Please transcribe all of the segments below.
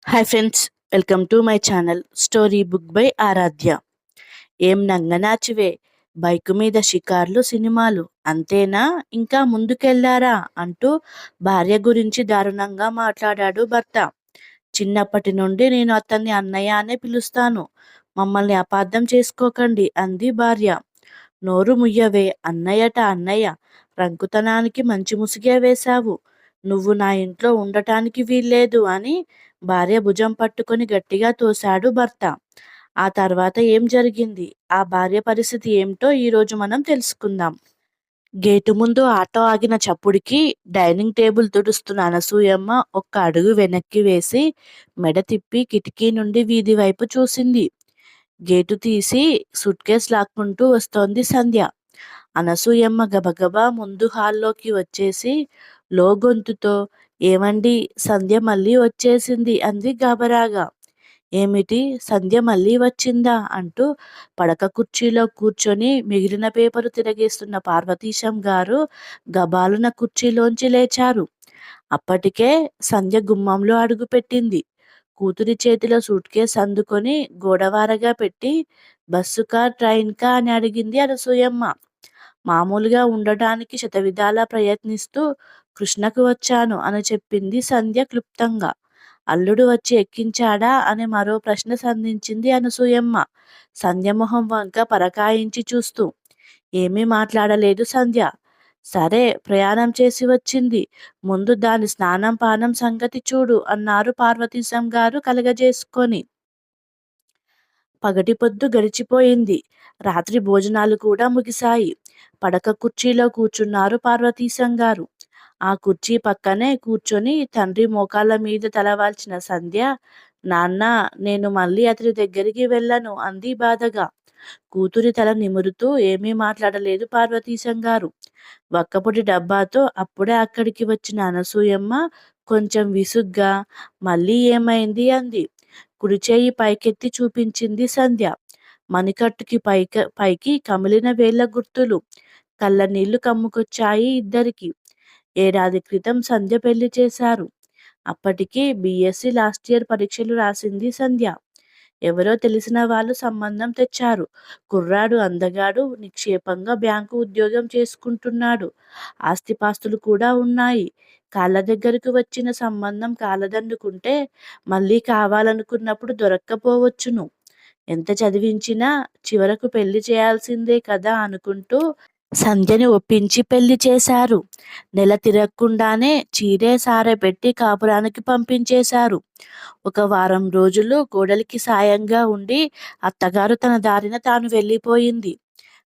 Hi friends, welcome to my channel story book by Aradhya. ఏం నంగనాచివే, bike మీద షికార్లు సినిమాలు అంతేనా, ఇంకా ముందుకెళ్లారా అంటూ భార్య గురించి దారుణంగా మాట్లాడాడు భర్త. చిన్నప్పటి నుండి నేను అతన్ని అన్నయ్య అనే పిలుస్తాను, మమ్మల్ని అపార్థం చేసుకోకండి అంది భార్య. నోరు ముయ్యవే, అన్నయ్యట అన్నయ్య, రంకుతనానికి మంచి ముసుగే వేశావు. నువ్వు నా ఇంట్లో ఉండటానికి వీల్లేదు అని భార్య భుజం పట్టుకొని గట్టిగా తోశాడు భర్త. ఆ తర్వాత ఏం జరిగింది, ఆ భార్య పరిస్థితి ఏమిటో ఈరోజు మనం తెలుసుకుందాం. గేటు ముందు ఆటో ఆగిన చప్పుడికి డైనింగ్ టేబుల్ తుడుస్తున్న అనసూయమ్మ ఒక్క అడుగు వెనక్కి వేసి మెడ తిప్పి కిటికీ నుండి వీధి వైపు చూసింది. గేటు తీసి సూట్ కేస్ లాక్కుంటూ వస్తోంది సంధ్య. అనసూయమ్మ గబగబా ముందు హాల్లోకి వచ్చేసి లో గొంతుతో, ఏమండి, సంధ్య మళ్ళీ వచ్చేసింది అంది గాబరాగా. ఏమిటి, సంధ్య మళ్ళీ వచ్చిందా అంటూ పడక కుర్చీలో కూర్చొని మిగిలిన పేపరు తిరగేస్తున్న పార్వతీశం గారు గబాలున కుర్చీలోంచి లేచారు. అప్పటికే సంధ్య గుమ్మంలో అడుగుపెట్టింది. కూతురి చేతిలో సూట్ కేస్ అందుకొని గోడవారగా పెట్టి, బస్సుకా ట్రైన్కా అని అడిగింది అనసూయమ్మ. మామూలుగా ఉండటానికి శతవిధాలా ప్రయత్నిస్తూ కృష్ణకు వచ్చాను అని చెప్పింది సంధ్య క్లుప్తంగా. అల్లుడు వచ్చి ఎక్కించాడా అని మరో ప్రశ్న సంధించింది అనసూయమ్మ, సంధ్య మొహం వంక పరకాయించి చూస్తూ. ఏమీ మాట్లాడలేదు సంధ్య. సరే, ప్రయాణం చేసి వచ్చింది, ముందు దాని స్నానం పానం సంగతి చూడు అన్నారు పార్వతీశం గారు కలగజేసుకొని. పగటి పొద్దు గడిచిపోయింది. రాత్రి భోజనాలు కూడా ముగిశాయి. పడక కుర్చీలో కూర్చున్నారు పార్వతీశం గారు. ఆ కుర్చీ పక్కనే కూర్చొని తండ్రి మోకాళ్ళ మీద తలవాల్చిన సంధ్య, నాన్న, నేను మళ్ళీ అతని దగ్గరికి వెళ్ళను అంది బాధగా. కూతురి తల నిమురుతూ ఏమీ మాట్లాడలేదు పార్వతీశం గారు. వక్కపొడి డబ్బాతో అప్పుడే అక్కడికి వచ్చిన అనసూయమ్మ కొంచెం విసుగ్గా, మళ్ళీ ఏమైంది అంది. కుడిచేయి పైకెత్తి చూపించింది సంధ్య. మణికట్టుకి పైకి కమిలిన వేళ్ల గుర్తులు. కళ్ళ నీళ్లు కమ్ముకొచ్చాయి ఇద్దరికి. ఏడాది క్రితం సంధ్య పెళ్లి చేశారు. అప్పటికి బీఎస్సీ లాస్ట్ ఇయర్ పరీక్షలు రాసింది సంధ్య. ఎవరో తెలిసిన వాళ్ళు సంబంధం తెచ్చారు. కుర్రాడు అందగాడు, నిక్షేపంగా బ్యాంకు ఉద్యోగం చేసుకుంటున్నాడు. ఆస్తిపాస్తులు కూడా ఉన్నాయి. కాళ్ళ దగ్గరకు వచ్చిన సంబంధం కాలదన్నుకుంటే మళ్ళీ కావాలనుకున్నప్పుడు దొరక్కపోవచ్చును. ఎంత చదివించినా చివరకు పెళ్లి చేయాల్సిందే కదా అనుకుంటూ సంధ్యని ఒప్పించి పెళ్లి చేశారు. నెల తిరగకుండానే చీరే సారె పెట్టి కాపురానికి పంపించేశారు. ఒక వారం రోజులు కోడలికి సాయంగా ఉండి అత్తగారు తన దారిన తాను వెళ్ళిపోయింది.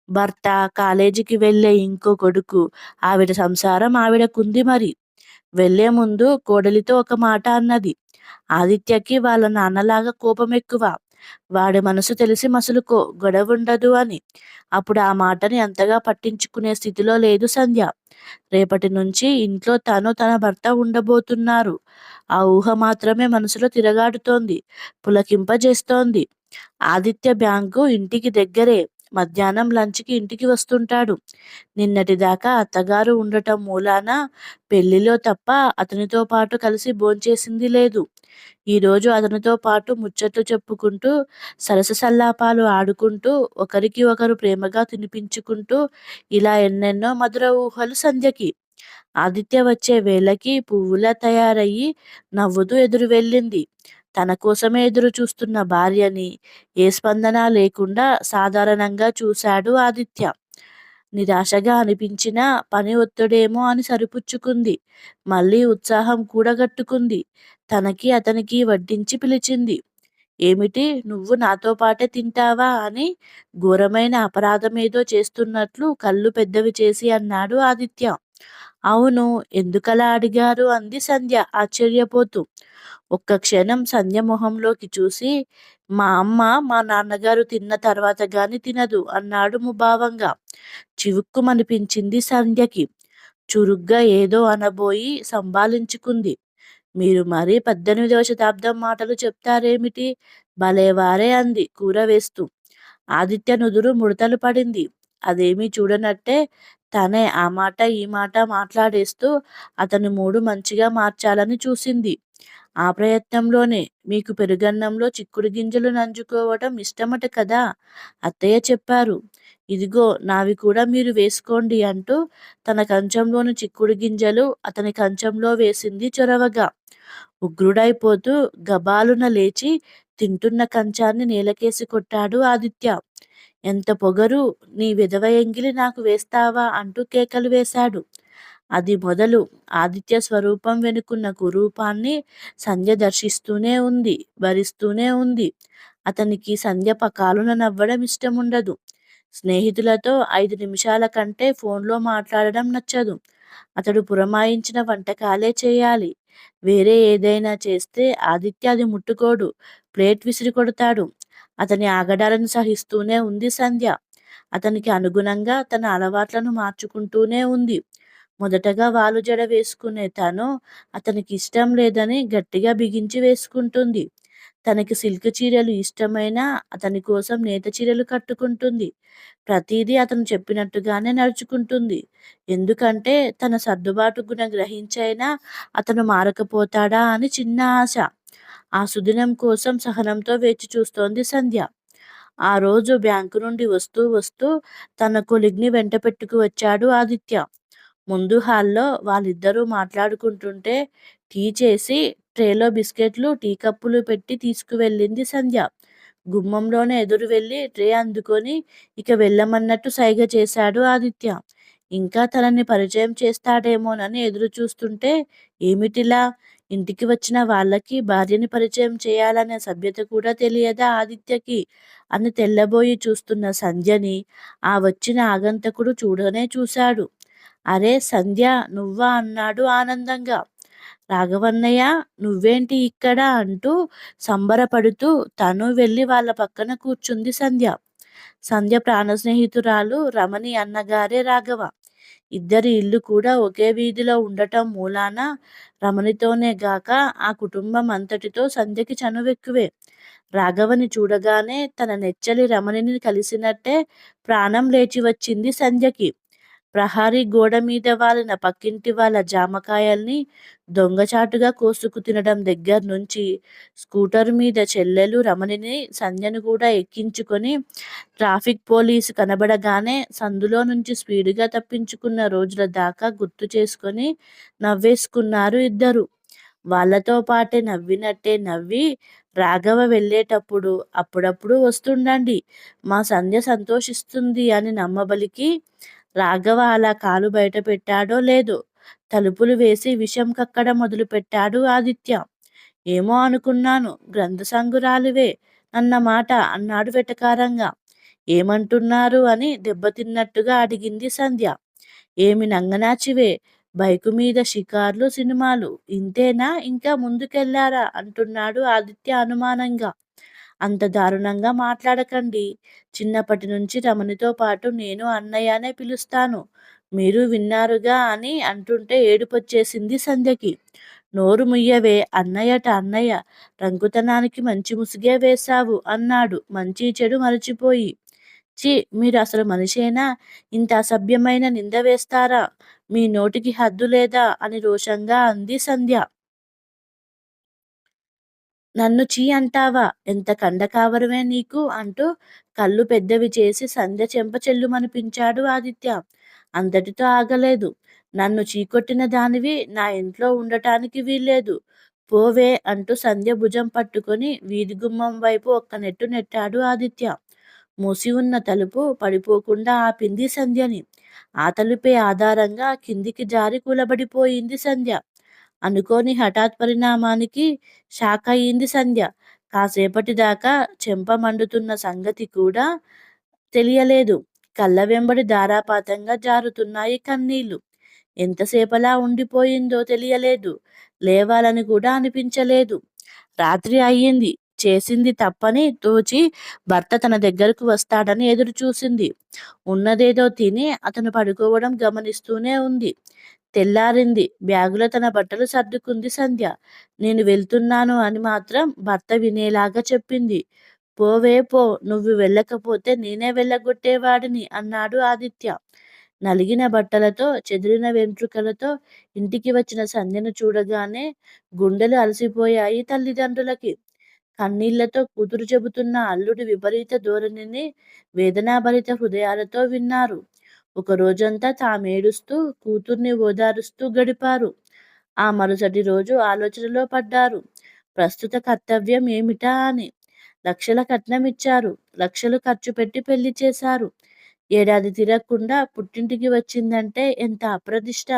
భర్త, కాలేజీకి వెళ్ళే ఇంకో కొడుకు, ఆవిడ సంసారం ఆవిడకుంది మరి. వెళ్లే ముందు కోడలితో ఒక మాట అన్నది. ఆదిత్యకి వాళ్ళ నాన్నలాగా కోపం ఎక్కువ. వాడి మనసు తెలిసి మసులుకో, గొడవుండదు అని. అప్పుడు ఆ మాటని అంతగా పట్టించుకునే స్థితిలో లేదు సంధ్య. రేపటి నుంచి ఇంట్లో తను తన భర్త ఉండబోతున్నారు. ఆ ఊహ మాత్రమే మనసులో తిరగాడుతోంది, పులకింపజేస్తోంది. ఆదిత్య బ్యాంకు ఇంటికి దగ్గరే. మధ్యాహ్నం లంచ్కి ఇంటికి వస్తుంటాడు. నిన్నటిదాకా అత్తగారు ఉండటం మూలాన పెళ్లిలో తప్ప అతనితో పాటు కలిసి భోంచేసింది లేదు. ఈరోజు అతనితో పాటు ముచ్చట్లు చెప్పుకుంటూ, సరస సల్లాపాలు ఆడుకుంటూ, ఒకరికి ఒకరు ప్రేమగా తినిపించుకుంటూ, ఇలా ఎన్నెన్నో మధుర ఊహలు సంధ్యకి. ఆదిత్య వచ్చే వేళకి పువ్వులా తయారయ్యి నవ్వుతూ ఎదురు వెళ్ళింది. తన కోసమే ఎదురు చూస్తున్న భార్యని ఏ స్పందన లేకుండా సాధారణంగా చూశాడు ఆదిత్య. నిరాశగా అనిపించినా పని ఒత్తిడేమో అని సరిపుచ్చుకుంది. మళ్ళీ ఉత్సాహం కూడగట్టుకుంది. తనకి అతనికి వడ్డించి పిలిచింది. ఏమిటి, నువ్వు నాతో పాటే తింటావా అని ఘోరమైన అపరాధమేదో చేస్తున్నట్లు కళ్ళు పెద్దవి చేసి అన్నాడు ఆదిత్య. అవును, ఎందుకలా అడిగారు అంది సంధ్య ఆశ్చర్యపోతూ. ఒక్క క్షణం సంధ్య మొహంలోకి చూసి, మా అమ్మ మా నాన్నగారు తిన్న తర్వాత గాని తినదు అన్నాడు ముభావంగా. చివుక్కుమనిపించింది సంధ్యకి. చురుగ్గా ఏదో అనబోయి సంభాళించుకుంది. మీరు మరీ 18వ శతాబ్దం మాటలు చెప్తారేమిటి, భలేవారే అంది కూర వేస్తూ. ఆదిత్య నుదురు ముడతలు పడింది. అదేమీ చూడనట్టే తనే ఆ మాట, ఈ మాట మాట్లాడేస్తూ అతని మూడు మంచిగా మార్చాలని చూసింది. ఆ ప్రయత్నంలోనే మీకు పెరుగన్నంలో చిక్కుడు గింజలు నంజుకోవటం ఇష్టమట కదా! అత్తయ్య చెప్పారు. ఇదిగో నావి కూడా మీరు వేసుకోండి అంటూ తన కంచంలోని చిక్కుడు గింజలు అతని కంచంలో వేసింది చొరవగా. ఉగ్రుడైపోతూ గబాలున లేచి తింటున్న కంచాన్ని నేలకేసి కొట్టాడు ఆదిత్య. ఎంత పొగరు! నీ వెధవ ఎంగిలి నాకు వేస్తావా అంటూ కేకలు వేశాడు. అది మొదలు ఆదిత్య స్వరూపం వెనుకున్న కురూపాన్ని సంధ్య దర్శిస్తూనే ఉంది, భరిస్తూనే ఉంది. అతనికి సంధ్య పకాలున నవ్వడం ఇష్టముండదు. స్నేహితులతో 5 నిమిషాల కంటే ఫోన్లో మాట్లాడడం నచ్చదు. అతడు పురమాయించిన వంటకాలే చేయాలి. వేరే ఏదైనా చేస్తే ఆదిత్య అది ముట్టుకోడు. ప్లేట్ విసిరి కొడతాడు. అతని ఆగడాలను సహిస్తూనే ఉంది సంధ్య. అతనికి అనుగుణంగా తన అలవాట్లను మార్చుకుంటూనే ఉంది. మొదటగా వాలు జడ వేసుకునే తను అతనికి ఇష్టం లేదని గట్టిగా బిగించి వేసుకుంటుంది. తనకి సిల్క్ చీరలు ఇష్టమైనా అతని కోసం నేత చీరలు కట్టుకుంటుంది. ప్రతిదీ అతను చెప్పినట్టుగానే నడుచుకుంటుంది. ఎందుకంటే తన సర్దుబాటు గుణం గ్రహించైనా అతను మారకపోతాడా అని చిన్న ఆశ. ఆ సుదినం కోసం సహనంతో వేచి చూస్తోంది సంధ్య. ఆ రోజు బ్యాంకు నుండి వస్తూ వస్తూ తన కొలీగ్‌ని వెంట పెట్టుకు వచ్చాడు ఆదిత్య. ముందు హాల్‌లో వాళ్ళిద్దరూ మాట్లాడుకుంటుంటే టీ చేసి ట్రేలో బిస్కెట్లు, టీ కప్పులు పెట్టి తీసుకువెళ్ళింది సంధ్య. గుమ్మంలోనే ఎదురు వెళ్ళి ట్రే అందుకొని ఇక వెళ్ళమన్నట్టు సైగ చేశాడు ఆదిత్య. ఇంకా తనని పరిచయం చేస్తాడేమోనని ఎదురు చూస్తుంటే ఏమిటిలా? ఇంటికి వచ్చిన వాళ్ళకి భార్యని పరిచయం చేయాలనే సభ్యత కూడా తెలియదా ఆదిత్యకి? అని తెల్లబోయి చూస్తున్న సంధ్యని ఆ వచ్చిన ఆగంతకుడు చూడనే చూశాడు. అరే సంధ్య, నువ్వా అన్నాడు ఆనందంగా. రాఘవన్నయ్య, నువ్వేంటి ఇక్కడ అంటూ సంబరపడుతూ తను వెళ్ళి వాళ్ళ పక్కన కూర్చుంది సంధ్య. సంధ్య ప్రాణ స్నేహితురాలు రమణి అన్నగారే రాఘవ. ఇద్దరి ఇల్లు కూడా ఒకే వీధిలో ఉండటం మూలాన రమణితోనే గాక ఆ కుటుంబం అంతటితో సంధ్యకి చనువెక్కువే. రాఘవని చూడగానే తన నెచ్చలి రమణిని కలిసినట్టే ప్రాణం లేచి వచ్చింది సంధ్యకి. ప్రహరీ గోడ మీద వాలిన పక్కింటి వాళ్ళ జామకాయల్ని దొంగచాటుగా కోసుకు తినడం దగ్గర నుంచి స్కూటర్ మీద చెల్లెలు రమణిని సంధ్యను కూడా ఎక్కించుకొని ట్రాఫిక్ పోలీసు కనబడగానే సందులో నుంచి స్పీడుగా తప్పించుకున్న రోజుల దాకా గుర్తు చేసుకొని నవ్వేసుకున్నారు ఇద్దరు. వాళ్ళతో పాటే నవ్వినట్టే నవ్వి రాఘవ వెళ్ళేటప్పుడు అప్పుడప్పుడు వస్తుండండి, మా సంధ్య సంతోషిస్తుంది అని నమ్మబలికి రాఘవ అలా కాలు బయట పెట్టాడో లేదో తలుపులు వేసి విషం కక్కడం మొదలుపెట్టాడు ఆదిత్య. ఏమో అనుకున్నాను, గ్రంథసంగురాలివే అన్నమాట అన్నాడు వెటకారంగా. ఏమంటున్నారు అని దెబ్బతిన్నట్టుగా అడిగింది సంధ్య. ఏమి నంగనాచివే, బైకు మీద షికార్లు, సినిమాలు ఇంతేనా, ఇంకా ముందుకెళ్ళారా అంటున్నాడు ఆదిత్య అనుమానంగా. అంత దారుణంగా మాట్లాడకండి. చిన్నప్పటి నుంచి రమణితో పాటు నేను అన్నయ్య అనే పిలుస్తాను. మీరు విన్నారుగా అని అంటుంటే ఏడుపొచ్చేసింది సంధ్యకి. నోరు ముయ్యవే, అన్నయ్యట అన్నయ్య, రంకుతనానికి మంచి ముసుగే వేశావు అన్నాడు మంచి చెడు మరచిపోయి. ఛీ, మీరు అసలు మనిషేనా? ఇంత అసభ్యమైన నింద వేస్తారా? మీ నోటికి హద్దు లేదా అని రోషంగా అంది సంధ్య. నన్ను ఛీ అంటావా? ఎంత కండకావరమే నీకు అంటూ కళ్ళు పెద్దవి చేసి సంధ్య చెంప చెల్లుమనిపించాడు ఆదిత్య. అంతటితో ఆగలేదు. నన్ను చీకొట్టిన దానివి నా ఇంట్లో ఉండటానికి వీల్లేదు. పోవే అంటూ సంధ్య భుజం పట్టుకొని వీధి గుమ్మం వైపు ఒక్క నెట్టు నెట్టాడు ఆదిత్య. మూసి ఉన్న తలుపు పడిపోకుండా ఆపింది సంధ్యని. ఆ తలుపే ఆధారంగా కిందికి జారి కూలబడిపోయింది సంధ్య. అనుకోని హఠాత్ పరిణామానికి షాక్ అయింది సంధ్య. కాసేపటిదాకా చెంప మండుతున్న సంగతి కూడా తెలియలేదు. కళ్ళ వెంబడి ధారాపాతంగా జారుతున్నాయి కన్నీళ్లు. ఎంతసేపలా ఉండిపోయిందో తెలియలేదు. లేవాలని కూడా అనిపించలేదు. రాత్రి అయ్యింది. చేసింది తప్పని తోచి భర్త తన దగ్గరకు వస్తాడని ఎదురుచూసింది. ఉన్నదేదో తిని అతను పడుకోవడం గమనిస్తూనే ఉంది. తెల్లారింది. బ్యాగులో తన బట్టలు సర్దుకుంది సంధ్య. నేను వెళ్తున్నాను అని మాత్రం భర్త వినేలాగా చెప్పింది. పోవే పో, నువ్వు వెళ్ళకపోతే నేనే వెళ్ళగొట్టేవాడిని అన్నాడు ఆదిత్య. నలిగిన బట్టలతో, చెదిరిన వెంట్రుకలతో ఇంటికి వచ్చిన సంధ్యను చూడగానే గుండెలు అలసిపోయాయి తల్లిదండ్రులకి. కన్నీళ్లతో కూతురు చెబుతున్న అల్లుడి విపరీత ధోరణిని వేదనాభరిత హృదయాలతో విన్నారు. ఒక రోజంతా తామేడుస్తూ, కూతుర్ని ఓదారుస్తూ గడిపారు. ఆ మరుసటి రోజు ఆలోచనలో పడ్డారు. ప్రస్తుత కర్తవ్యం ఏమిటా అని. లక్షల కట్నం ఇచ్చారు. లక్షలు ఖర్చు పెట్టి పెళ్లి చేశారు. ఏడాది తిరగకుండా పుట్టింటికి వచ్చిందంటే ఎంత అప్రదిష్ట!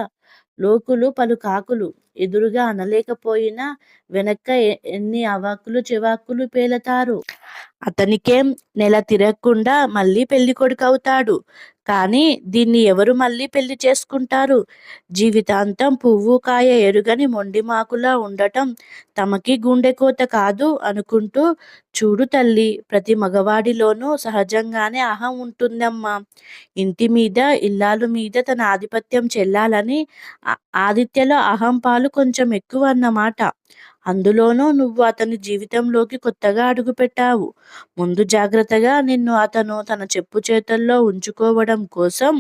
లోకులు పలు కాకులు. ఎదురుగా అనలేకపోయినా వెనక్క ఎన్ని అవాకులు చెవాకులు పేలతారో! అతనికేం నెల తిరగకుండా మళ్ళీ పెళ్ళికొడుకవుతాడు. కానీ దీన్ని ఎవరు మళ్ళీ పెళ్లి చేసుకుంటారు? జీవితాంతం పువ్వు కాయ ఎరుగని మొండిమాకులా ఉండటం తమకి గుండెకోత కాదు అనుకుంటూ, చూడు తల్లీ, ప్రతి మగవాడిలోనూ సహజంగానే అహం ఉంటుందమ్మా. ఇంటి మీద, ఇల్లాలు మీద తన ఆధిపత్యం చెల్లాలని. ఆదిత్యలో అహం పాలు కొంచెం ఎక్కువ అన్నమాట. అందులోనూ నువ్వు అతని జీవితంలోకి కొత్తగా అడుగుపెట్టావు. ముందు జాగ్రత్తగా నిన్ను అతను తన చెప్పు చేతల్లో ఉంచుకోవడం కోసం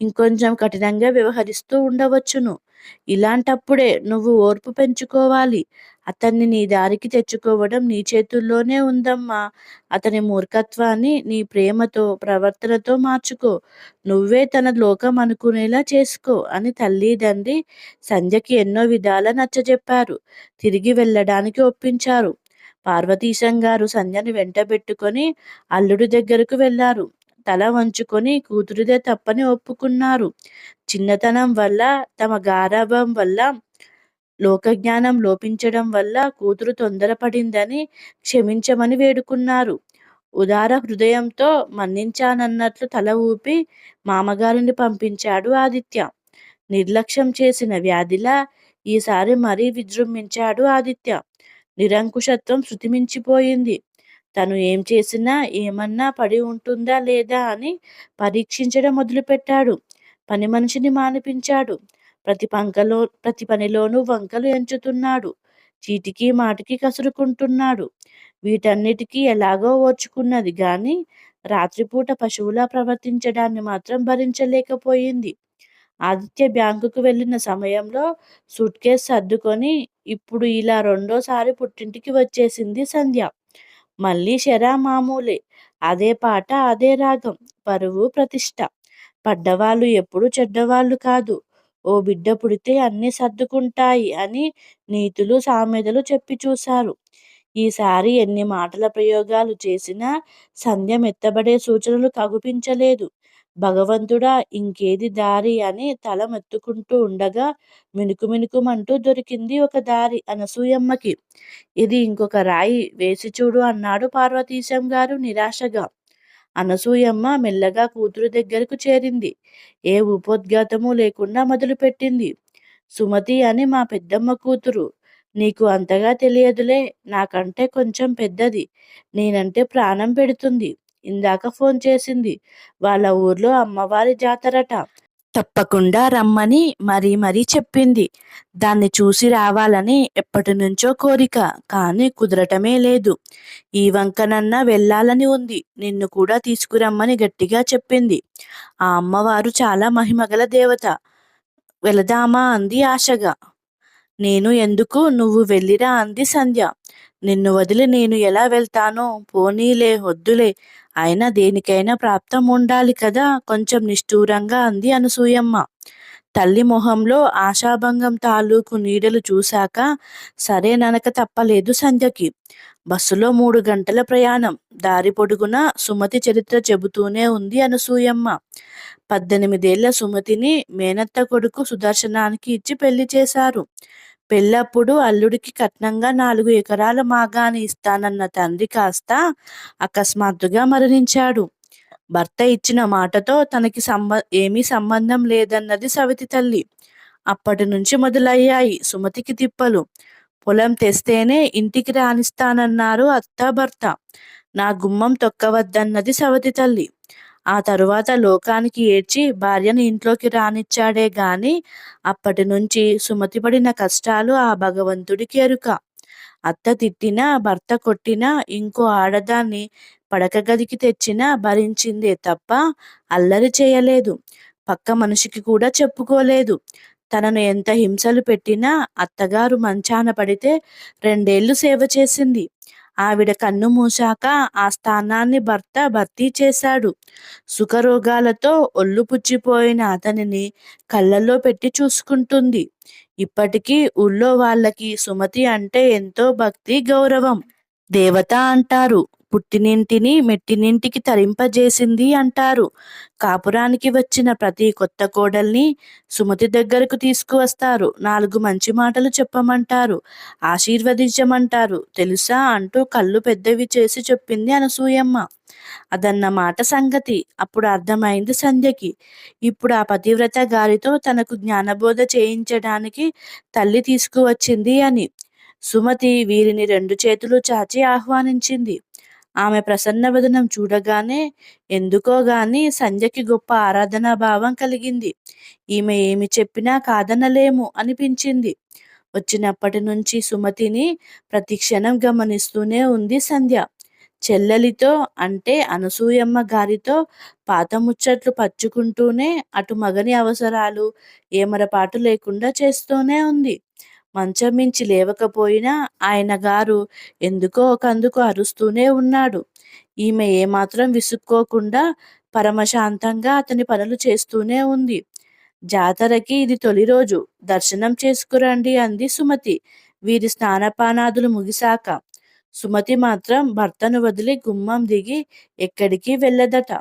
ఇంకొంచెం కఠినంగా వ్యవహరిస్తూ ఉండవచ్చును. ఇలాంటప్పుడే నువ్వు ఓర్పు పెంచుకోవాలి. అతన్ని నీ దారికి తెచ్చుకోవడం నీ చేతుల్లోనే ఉందమ్మా. అతని మూర్ఖత్వాన్ని నీ ప్రేమతో, ప్రవర్తనతో మార్చుకో. నువ్వే తన లోకం అనుకునేలా చేసుకో అని తల్లిదండ్రి సంధ్యకి ఎన్నో విధాలా నచ్చజెప్పారు. తిరిగి వెళ్ళడానికి ఒప్పించారు. పార్వతీశం గారు సంధ్యని వెంటబెట్టుకొని అల్లుడి దగ్గరకు వెళ్ళారు. తల వంచుకొని కూతురిదే తప్పని ఒప్పుకున్నారు. చిన్నతనం వల్ల, తమ గారాబం వల్ల, లోకజ్ఞానం లోపించడం వల్ల కూతురు తొందరపడిందని క్షమించమని వేడుకున్నారు. ఉదార హృదయంతో మన్నించానన్నట్లు తల ఊపి మామగారిని పంపించాడు ఆదిత్య. నిర్లక్ష్యం చేసిన వ్యాధిలా ఈసారి మరీ విజృంభించాడు ఆదిత్య. నిరంకుశత్వం శృతిమించిపోయింది. తను ఏం చేసినా, ఏమన్నా పడి ఉంటుందా లేదా అని పరీక్షించడం మొదలుపెట్టాడు. పని మనిషిని మానిపించాడు. ప్రతి పనిలోనూ వంకలు ఎంచుతున్నాడు. చీటికి మాటికి కసురుకుంటున్నాడు. వీటన్నిటికీ ఎలాగో ఓర్చుకున్నది గాని రాత్రిపూట పశువులా ప్రవర్తించడాన్ని మాత్రం భరించలేకపోయింది. ఆదిత్య బ్యాంకుకు వెళ్ళిన సమయంలో సూట్ కేస్ సర్దుకొని ఇప్పుడు ఇలా రెండోసారి పుట్టింటికి వచ్చేసింది సంధ్య. మళ్ళీ షరా మామూలే. అదే పాట, అదే రాగం. పరువు, ప్రతిష్ట. పడ్డవాళ్ళు ఎప్పుడూ చెడ్డవాళ్ళు కాదు. ఓ బిడ్డ పుడితే అన్నీ సర్దుకుంటాయి అని నీతులు, సామెతలు చెప్పి చూశారు. ఈసారి ఎన్ని మాటల ప్రయోగాలు చేసినా సంధ్య మెత్తబడే సూచనలు కగుపించలేదు. భగవంతుడా, ఇంకేది దారి అని తల మెత్తుకుంటూ ఉండగా మినుకుమినుకుమంటూ దొరికింది ఒక దారి అనసూయమ్మకి. ఇది ఇంకొక రాయి వేసి చూడు అన్నాడు పార్వతీశం గారు నిరాశగా. అనసూయమ్మ మెల్లగా కూతురు దగ్గరకు చేరింది. ఏ ఉపోద్ఘాతమూ లేకుండా మొదలుపెట్టింది. సుమతి అని మా పెద్దమ్మ కూతురు. నీకు అంతగా తెలియదులే. నాకంటే కొంచెం పెద్దది. నేనంటే ప్రాణం పెడుతుంది. ఇందాక ఫోన్ చేసింది. వాళ్ళ ఊర్లో అమ్మవారి జాతరట. తప్పకుండా రమ్మని మరీ చెప్పింది. దాన్ని చూసి రావాలని ఎప్పటినుంచో కోరిక. కానీ కుదరటమే లేదు. ఈ వంకనన్నా వెళ్ళాలని ఉంది. నిన్ను కూడా తీసుకురమ్మని గట్టిగా చెప్పింది. ఆ అమ్మవారు చాలా మహిమగల దేవత. వెళదామా అంది ఆశగా. నేను ఎందుకు, నువ్వు వెళ్ళిరా అంది సంధ్య. నిన్ను వదిలి నేను ఎలా వెళ్తానో. పోనీలే, వద్దులే. అయినా దేనికైనా ప్రాప్తం ఉండాలి కదా కొంచెం నిష్ఠూరంగా అంది అనసూయమ్మ. తల్లి మొహంలో ఆశాభంగం తాలూకు నీడలు చూశాక సరేననక తప్పలేదు సంధ్యకి. బస్సులో 3 గంటల ప్రయాణం. దారి పొడుగునా సుమతి చరిత్ర చెబుతూనే ఉంది అనసూయమ్మ. 18 ఏళ్ల సుమతిని మేనత్త కొడుకు సుదర్శనానికి ఇచ్చి పెళ్లి చేశారు. పెళ్ళప్పుడు అల్లుడికి కట్నంగా 4 ఎకరాల మాగాణి ఇస్తానన్న తండ్రి కాస్త అకస్మాత్తుగా మరణించాడు. భర్త ఇచ్చిన మాటతో తనకి ఏమీ సంబంధం లేదన్నది సవితి తల్లి. అప్పటి నుంచి మొదలయ్యాయి సుమతికి తిప్పలు. పొలం తెస్తేనే ఇంటికి రానిస్తానన్నారు అత్త భర్త. నా గుమ్మం తొక్కవద్దన్నది సవతి తల్లి. ఆ తరువాత లోకానికి ఏడ్చి భార్యను ఇంట్లోకి రానిచ్చాడే గాని అప్పటి నుంచి సుమతి పడిన కష్టాలు ఆ భగవంతుడికి ఎరుక. అత్త తిట్టినా, భర్త కొట్టినా, ఇంకో ఆడదాన్ని పడక గదికి తెచ్చినా భరించిందే తప్ప అల్లరి చేయలేదు. పక్క మనిషికి కూడా చెప్పుకోలేదు. తనను ఎంత హింసలు పెట్టినా అత్తగారు మంచాన పడితే 2 ఏళ్లు సేవ చేసింది. ఆవిడ కన్ను మూశాక ఆ స్థానాన్ని భర్త భర్తీ చేశాడు. సుఖరోగాలతో ఒళ్ళు పుచ్చిపోయిన అతనిని కళ్ళల్లో పెట్టి చూసుకుంటుంది. ఇప్పటికీ ఊళ్ళో వాళ్ళకి సుమతి అంటే ఎంతో భక్తి, గౌరవం. దేవత అంటారు. పుట్టినింటిని మెట్టినింటికి తరింపజేసింది అంటారు. కాపురానికి వచ్చిన ప్రతి కొత్త కోడల్ని సుమతి దగ్గరకు తీసుకువస్తారు. 4 మంచి మాటలు చెప్పమంటారు. ఆశీర్వదించమంటారు. తెలుసా అంటూ కళ్ళు పెద్దవి చేసి చెప్పింది అనసూయమ్మ. అదన్నమాట సంగతి. అప్పుడు అర్థమైంది సంధ్యకి. ఇప్పుడు ఆ పతివ్రత గారితో తనకు జ్ఞానబోధ చేయించడానికి తల్లి తీసుకువచ్చింది అని. సుమతి వీరిని 2 చేతులు చాచి ఆహ్వానించింది. ఆమె ప్రసన్న వదనం చూడగానే ఎందుకోగాని సంధ్యకి గొప్ప ఆరాధనా భావం కలిగింది. ఈమె ఏమి చెప్పినా కాదనలేము అనిపించింది. వచ్చినప్పటి నుంచి సుమతిని ప్రతిక్షణం గమనిస్తూనే ఉంది సంధ్య. చెల్లెలితో అంటే అనసూయమ్మ గారితో పాత ముచ్చట్లు పరుచుకుంటూనే అటు మగని అవసరాలు ఏమరపాటు లేకుండా చేస్తూనే ఉంది. మంచం మించి లేవకపోయినా ఆయన గారు ఎందుకో ఒకందుకు అరుస్తూనే ఉన్నాడు. ఈమె ఏమాత్రం విసుక్కోకుండా పరమశాంతంగా అతని పనులు చేస్తూనే ఉంది. జాతరకి ఇది తొలి రోజు. దర్శనం చేసుకురండి అంది సుమతి వీరి స్నానపానాదులు ముగిశాక. సుమతి మాత్రం భర్తను వదిలి గుమ్మం దిగి ఎక్కడికి వెళ్ళదట.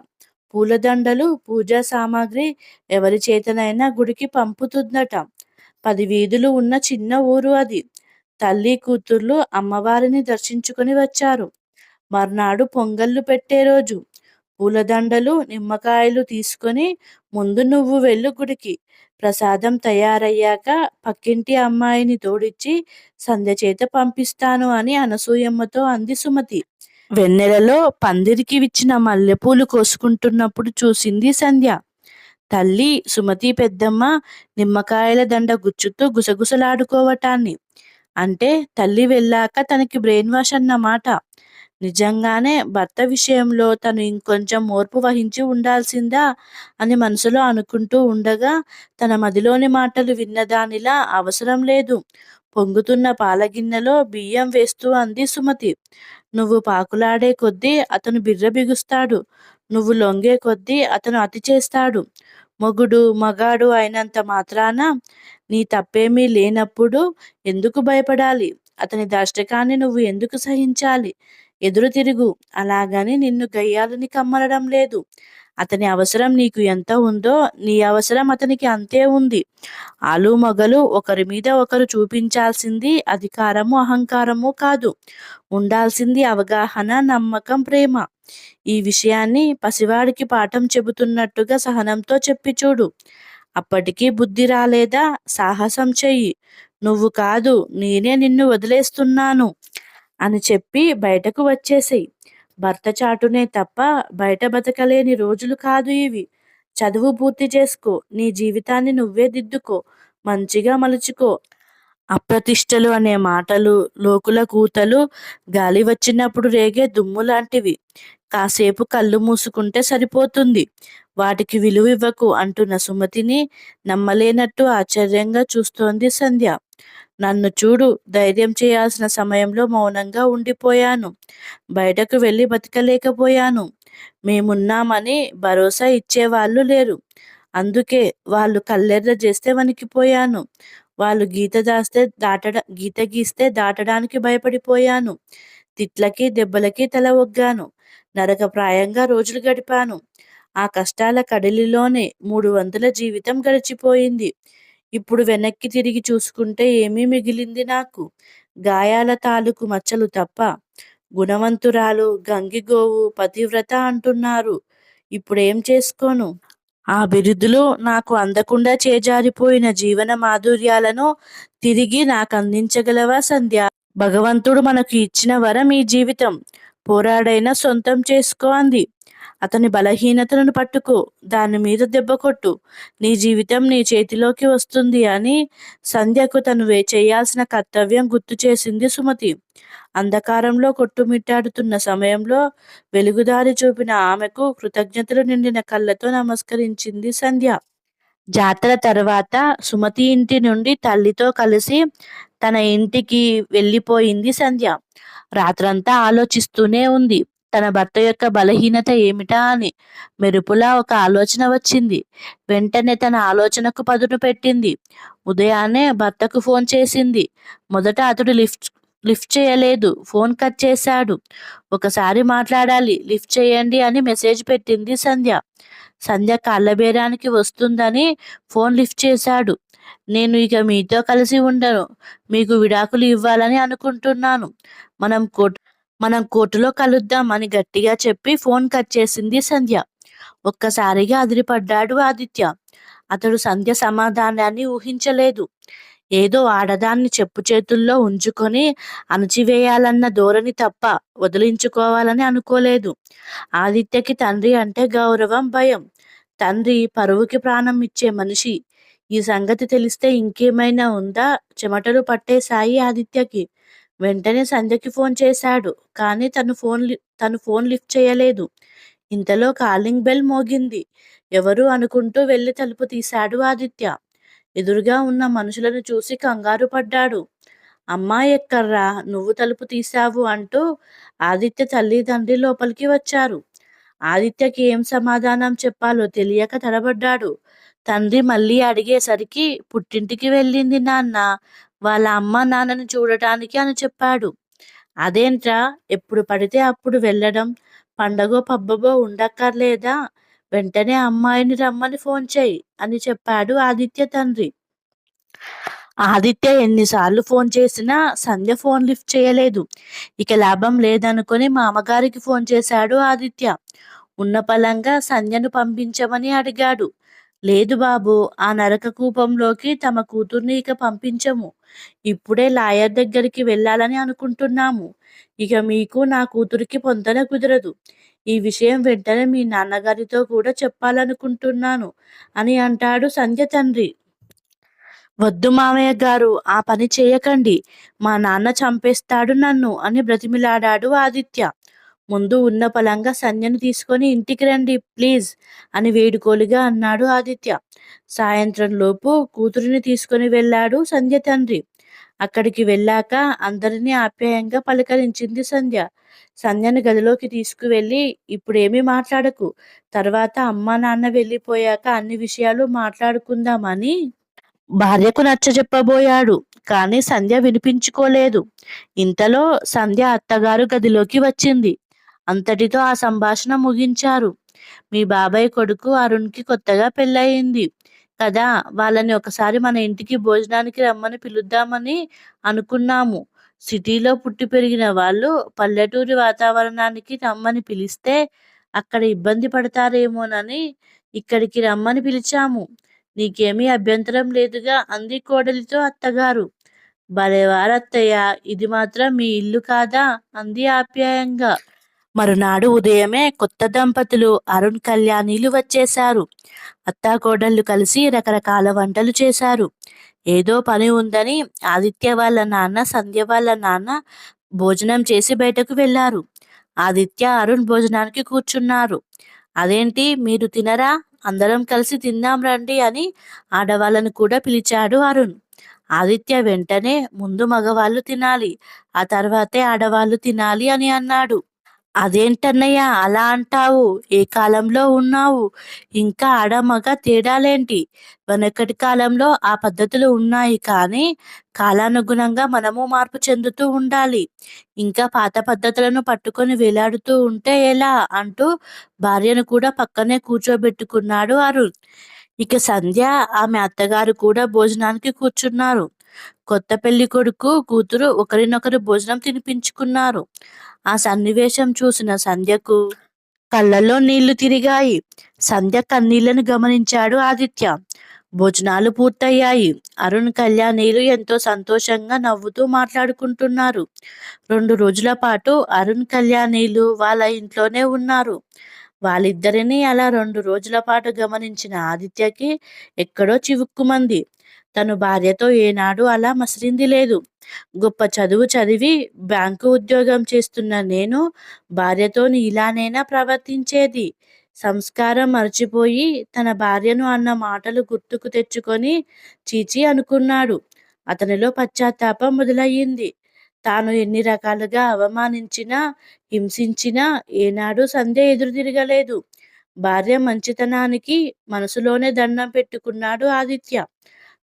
పూలదండలు, పూజా సామాగ్రి ఎవరి చేతనైనా గుడికి పంపుతుందట. 10 వీధులు ఉన్న చిన్న ఊరు అది. తల్లి కూతుర్లు అమ్మవారిని దర్శించుకుని వచ్చారు. మర్నాడు పొంగళ్ళు పెట్టే రోజు. పూలదండలు, నిమ్మకాయలు తీసుకొని ముందు నువ్వు వెళ్ళు గుడికి. ప్రసాదం తయారయ్యాక పక్కింటి అమ్మాయిని తోడిచ్చి సంధ్య చేత పంపిస్తాను అని అనసూయమ్మతో అంది సుమతి. వెన్నెలలో పందిరికి విచ్చిన మల్లెపూలు కోసుకుంటున్నప్పుడు చూసింది సంధ్య. తల్లి, సుమతి పెద్దమ్మ నిమ్మకాయల దండ గుచ్చుతూ గుసగుసలాడుకోవటాన్ని. అంటే తల్లి వెళ్ళాక తనకి బ్రెయిన్ వాష్ అన్నమాట. నిజంగానే భర్త విషయంలో తను ఇంకొంచెం ఓర్పు వహించి ఉండాల్సిందా అని మనసులో అనుకుంటూ ఉండగా తన మదిలోని మాటలు విన్నదానిలా అవసరం లేదు. పొంగుతున్న పాలగిన్నెలో బియ్యం వేస్తూ అంది సుమతి. నువ్వు పాకులాడే కొద్దీ అతను బిర్ర బిగుస్తాడు. నువ్వు లొంగే కొద్దీ అతను అతి చేస్తాడు. మొగుడు మగాడు అయినంత మాత్రాన నీ తప్పేమీ లేనప్పుడు ఎందుకు భయపడాలి? అతని దాష్టికాన్ని నువ్వు ఎందుకు సహించాలి? ఎదురు తిరుగు. అలాగని నిన్ను గయ్యాలని కమ్మరడం లేదు. అతని అవసరం నీకు ఎంత ఉందో నీ అవసరం అతనికి అంతే ఉంది. ఆలు మగలు ఒకరి మీద ఒకరు చూపించాల్సింది అధికారము, అహంకారము కాదు. ఉండాల్సింది అవగాహన, నమ్మకం, ప్రేమ. ఈ విషయాన్ని పసివాడికి పాఠం చెబుతున్నట్టుగా సహనంతో చెప్పి చూడు. అప్పటికీ బుద్ధి రాలేదా? సాహసం చెయ్యి. నువ్వు కాదు, నేనే నిన్ను వదిలేస్తున్నాను అని చెప్పి బయటకు వచ్చేసేయ్. భర్త చాటునే తప్ప బయట బతకలేని రోజులు కాదు ఇవి. చదువు పూర్తి చేసుకో. నీ జీవితాన్ని నువ్వే దిద్దుకో. మంచిగా మలుచుకో. అప్రతిష్టలు అనే మాటలు, లోకుల కూతలు గాలి వచ్చినప్పుడు రేగే దుమ్ము లాంటివి. కాసేపు కళ్ళు మూసుకుంటే సరిపోతుంది. వాటికి విలువ ఇవ్వకు అంటున్న సుమతిని నమ్మలేనట్టు ఆశ్చర్యంగా చూస్తోంది సంధ్య. నన్ను చూడు, ధైర్యం చేయాల్సిన సమయంలో మౌనంగా ఉండిపోయాను. బయటకు వెళ్ళి బతకలేకపోయాను. మేమున్నామని భరోసా ఇచ్చేవాళ్ళు లేరు. అందుకే వాళ్ళు కళ్ళెర్ర చేస్తే వణికిపోయాను. వాళ్ళు గీత గీస్తే దాటడానికి భయపడిపోయాను. తిట్లకి దెబ్బలకి తల ఒగ్గాను. నరకప్రాయంగా రోజులు గడిపాను. ఆ కష్టాల కడలిలోనే 300 జీవితం గడిచిపోయింది. ఇప్పుడు వెనక్కి తిరిగి చూసుకుంటే ఏమీ మిగిలింది నాకు? గాయాల తాలూకు మచ్చలు తప్ప. గుణవంతురాలు, గంగిగోవు, పతివ్రత అంటున్నారు. ఇప్పుడేం చేసుకోను? ఆ బిరుదులు నాకు అందకుండా చేజారిపోయిన జీవన మాధుర్యాలను తిరిగి నాకు అందించగలవా సంధ్య? భగవంతుడు మనకు ఇచ్చిన వరం ఈ జీవితం. పోరాడైనా సొంతం చేసుకో అంది. అతని బలహీనతలను పట్టుకో. దాని మీద దెబ్బ కొట్టు. నీ జీవితం నీ చేతిలోకి వస్తుంది అని సంధ్యకు తను చేయాల్సిన కర్తవ్యం గుర్తు చేసింది సుమతి. అంధకారంలో కొట్టుమిట్టాడుతున్న సమయంలో వెలుగుదారి చూపిన ఆమెకు కృతజ్ఞతలు నిండిన కళ్ళతో నమస్కరించింది సంధ్య. జాతర తర్వాత సుమతి ఇంటి నుండి తల్లితో కలిసి తన ఇంటికి వెళ్ళిపోయింది సంధ్య. రాత్రంతా ఆలోచిస్తూనే ఉంది. తన భర్త యొక్క బలహీనత ఏమిటా అని. మెరుపులా ఒక ఆలోచన వచ్చింది. వెంటనే తన ఆలోచనకు పదును పెట్టింది. ఉదయాన్నే భర్తకు ఫోన్ చేసింది. మొదట అతడు లిఫ్ట్ చేయలేదు. ఫోన్ కట్ చేశాడు. ఒకసారి మాట్లాడాలి, లిఫ్ట్ చేయండి అని మెసేజ్ పెట్టింది సంధ్య. సంధ్య కాళ్ళబేరానికి వస్తుందని ఫోన్ లిఫ్ట్ చేశాడు. నేను ఇక మీతో కలిసి ఉండను. మీకు విడాకులు ఇవ్వాలని అనుకుంటున్నాను. మనం కోర్టులో కలుద్దాం అని గట్టిగా చెప్పి ఫోన్ కట్ చేసింది సంధ్య. ఒక్కసారిగా అదిరిపడ్డాడు ఆదిత్య. అతడు సంధ్య సమాధానాన్ని ఊహించలేదు. ఏదో ఆడదాన్ని చెప్పు చేతుల్లో ఉంచుకొని అణచివేయాలన్న ధోరణి తప్ప వదిలించుకోవాలని అనుకోలేదు. ఆదిత్యకి తండ్రి అంటే గౌరవం, భయం. తండ్రి పరువుకి ప్రాణం ఇచ్చే మనిషి. ఈ సంగతి తెలిస్తే ఇంకేమైనా ఉందా? చెమటలు పట్టేశాయి ఆదిత్యకి. వెంటనే సంధ్యకి ఫోన్ చేశాడు. కానీ తను ఫోన్ లిఫ్ట్ చేయలేదు. ఇంతలో కాలింగ్ బెల్ మోగింది. ఎవరు అనుకుంటూ వెళ్ళి తలుపు తీశాడు ఆదిత్య. ఎదురుగా ఉన్న మనుషులను చూసి కంగారు పడ్డాడు. అమ్మా ఎక్కర్రా, నువ్వు తలుపు తీశావు అంటూ ఆదిత్య తల్లి తండ్రి లోపలికి వచ్చారు. ఆదిత్యకి ఏం సమాధానం చెప్పాలో తెలియక తడబడ్డాడు. తండ్రి మళ్ళీ అడిగేసరికి పుట్టింటికి వెళ్ళింది నాన్న, వాళ్ళ అమ్మ నాన్నని చూడటానికి అని చెప్పాడు. అదేంట్రా, ఎప్పుడు పడితే అప్పుడు వెళ్ళడం? పండగో పబ్బబో ఉండక్కర్లేదా? వెంటనే అమ్మాయిని రమ్మని ఫోన్ చేయి అని చెప్పాడు ఆదిత్య తండ్రి. ఆదిత్య ఎన్నిసార్లు ఫోన్ చేసినా సంధ్య ఫోన్ లిఫ్ట్ చేయలేదు. ఇక లాభం లేదనుకొని మామగారికి ఫోన్ చేశాడు ఆదిత్య. ఉన్న పలంగా సంధ్యను పంపించమని అడిగాడు. లేదు బాబు, ఆ నరక కూపంలోకి తమ కూతుర్ని ఇక పంపించము. ఇప్పుడే లాయర్ దగ్గరికి వెళ్ళాలని అనుకుంటున్నాము. ఇక మీకు నా కూతురికి పొంతన కుదరదు. ఈ విషయం వెంటనే మీ నాన్నగారితో కూడా చెప్పాలనుకుంటున్నాను అని అంటాడు సంధ్య తండ్రి. వద్దు మామయ్య గారు, ఆ పని చేయకండి. మా నాన్న చంపేస్తాడు నన్ను అని బ్రతిమిలాడాడు ఆదిత్య. ముందు ఉన్న పలంగా సంధ్యను తీసుకొని ఇంటికి రండి ప్లీజ్ అని వేడుకోలుగా అన్నాడు ఆదిత్య. సాయంత్రం లోపు కూతురిని తీసుకొని వెళ్ళాడు సంధ్య తండ్రి. అక్కడికి వెళ్ళాక అందరినీ ఆప్యాయంగా పలకరించింది సంధ్య. సంధ్యను గదిలోకి తీసుకువెళ్ళి, ఇప్పుడేమీ మాట్లాడకు, తర్వాత అమ్మా నాన్న వెళ్ళిపోయాక అన్ని విషయాలు మాట్లాడుకుందామని భార్యకు నచ్చజెప్పబోయాడు. కానీ సంధ్య వినిపించుకోలేదు. ఇంతలో సంధ్య అత్తగారు గదిలోకి వచ్చింది. అంతటితో ఆ సంభాషణ ముగించారు. మీ బాబాయ్ కొడుకు అరుణ్కి కొత్తగా పెళ్ళయింది కదా, వాళ్ళని ఒకసారి మన ఇంటికి భోజనానికి రమ్మని పిలుద్దామని అనుకున్నాము. సిటీలో పుట్టి పెరిగిన వాళ్ళు పల్లెటూరి వాతావరణానికి రమ్మని పిలిస్తే అక్కడ ఇబ్బంది పడతారేమోనని ఇక్కడికి రమ్మని పిలిచాము. నీకేమీ అభ్యంతరం లేదుగా అంది కోడలితో అత్తగారు. భలేవారత్తయ్య, ఇది మాత్రం మీ ఇల్లు కాదా అంది ఆప్యాయంగా. మరునాడు ఉదయమే కొత్త దంపతులు అరుణ్ కళ్యాణీలు వచ్చేశారు. అత్తాకోడళ్ళు కలిసి రకరకాల వంటలు చేశారు. ఏదో పని ఉందని ఆదిత్య వాళ్ళ నాన్న, సంధ్య వాళ్ళ నాన్న భోజనం చేసి బయటకు వెళ్ళారు. ఆదిత్య, అరుణ్ భోజనానికి కూర్చున్నారు. అదేంటి, మీరు తినరా? అందరం కలిసి తిందాం రండి అని ఆడవాళ్ళను కూడా పిలిచాడు అరుణ్. ఆదిత్య వెంటనే ముందు మగవాళ్ళు తినాలి, ఆ తర్వాతే ఆడవాళ్ళు తినాలి అని అన్నాడు. అదేంటన్నయ్య అలా అంటావు? ఏ కాలంలో ఉన్నావు? ఇంకా ఆడ మగ తేడాలేంటి? వెనకటి కాలంలో ఆ పద్ధతులు ఉన్నాయి, కానీ కాలానుగుణంగా మనము మార్పు చెందుతూ ఉండాలి. ఇంకా పాత పద్ధతులను పట్టుకొని వేలాడుతూ ఉంటే ఎలా అంటూ భార్యను కూడా పక్కనే కూర్చోబెట్టుకున్నాడు అరుణ్. ఇక సంధ్య, ఆమె అత్తగారు కూడా భోజనానికి కూర్చున్నారు. కొత్త పెళ్లి కొడుకు కూతురు ఒకరినొకరు భోజనం తినిపించుకున్నారు. ఆ సన్నివేశం చూసిన సంధ్యకు కళ్ళల్లో నీళ్లు తిరిగాయి. సంధ్య కన్నీళ్లను గమనించాడు ఆదిత్య. భోజనాలు పూర్తయ్యాయి. అరుణ్, కళ్యాణీలు ఎంతో సంతోషంగా నవ్వుతూ మాట్లాడుకుంటున్నారు. 2 రోజుల పాటు అరుణ్, కళ్యాణీలు వాళ్ళ ఇంట్లోనే ఉన్నారు. వాళ్ళిద్దరినీ అలా 2 రోజుల పాటు గమనించిన ఆదిత్యకి ఎక్కడో చివుక్కుమంది. తను భార్యతో ఏనాడు అలా మసిరింది లేదు. గొప్ప చదువు చదివి బ్యాంకు ఉద్యోగం చేస్తున్న నేను భార్యతోని ఇలానేనా ప్రవర్తించేది? సంస్కారం మర్చిపోయి తన భార్యను అన్న మాటలు గుర్తుకు తెచ్చుకొని చీచీ అనుకున్నాడు. అతనిలో పశ్చాత్తాపం మొదలయ్యింది. తాను ఎన్ని రకాలుగా అవమానించినా, హింసించినా ఏనాడూ సంధ్య ఎదురుతిరగలేదు. భార్య మంచితనానికి మనసులోనే దండం పెట్టుకున్నాడు ఆదిత్య.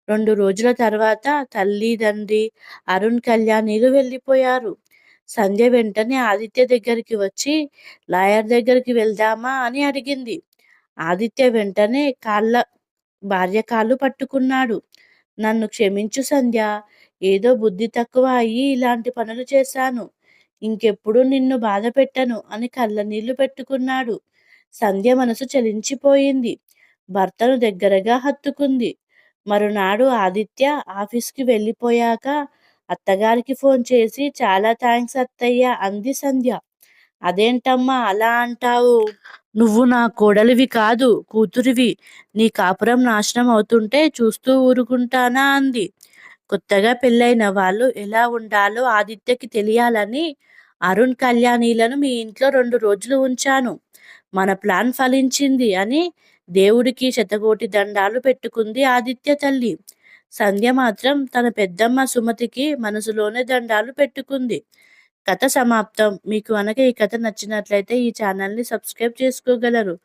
2 రోజుల తర్వాత తల్లి, తండ్రి, అరుణ్, కళ్యాణీలు వెళ్ళిపోయారు. సంధ్య వెంటనే ఆదిత్య దగ్గరికి వచ్చి లాయర్ దగ్గరికి వెళ్దామా అని అడిగింది. ఆదిత్య వెంటనే భార్య కాళ్ళు పట్టుకున్నాడు. నన్ను క్షమించు సంధ్య. ఏదో బుద్ధి తక్కువ అయ్యి ఇలాంటి పనులు చేశాను. ఇంకెప్పుడు నిన్ను బాధ పెట్టను అని కళ్ళనీళ్లు పెట్టుకున్నాడు. సంధ్య మనసు చలించిపోయింది. భర్తను దగ్గరగా హత్తుకుంది. మరునాడు ఆదిత్య ఆఫీస్కి వెళ్ళిపోయాక అత్తగారికి ఫోన్ చేసి చాలా థ్యాంక్స్ అత్తయ్య అంది సంధ్య. అదేంటమ్మా అలా అంటావు? నువ్వు నా కోడలివి కాదు, కూతురివి. నీ కాపురం నాశనం అవుతుంటే చూస్తూ ఊరుకుంటానా అంది. కొత్తగా పెళ్ళైన వాళ్ళు ఎలా ఉండాలో ఆదిత్యకి తెలియాలని అరుణ్, కళ్యాణీలను మీ ఇంట్లో 2 రోజులు ఉంచాను. మన ప్లాన్ ఫలించింది అని దేవుడికి శతకోటి దండాలు పెట్టుకుంది ఆదిత్య తల్లి. సంధ్య మాత్రం తన పెద్దమ్మ సుమతికి మనసులోనే దండాలు పెట్టుకుంది. కథ సమాప్తం. మీకు గనక ఈ కథ నచ్చినట్లయితే ఈ ఛానల్ని సబ్స్క్రైబ్ చేసుకోగలరు.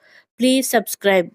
Please subscribe.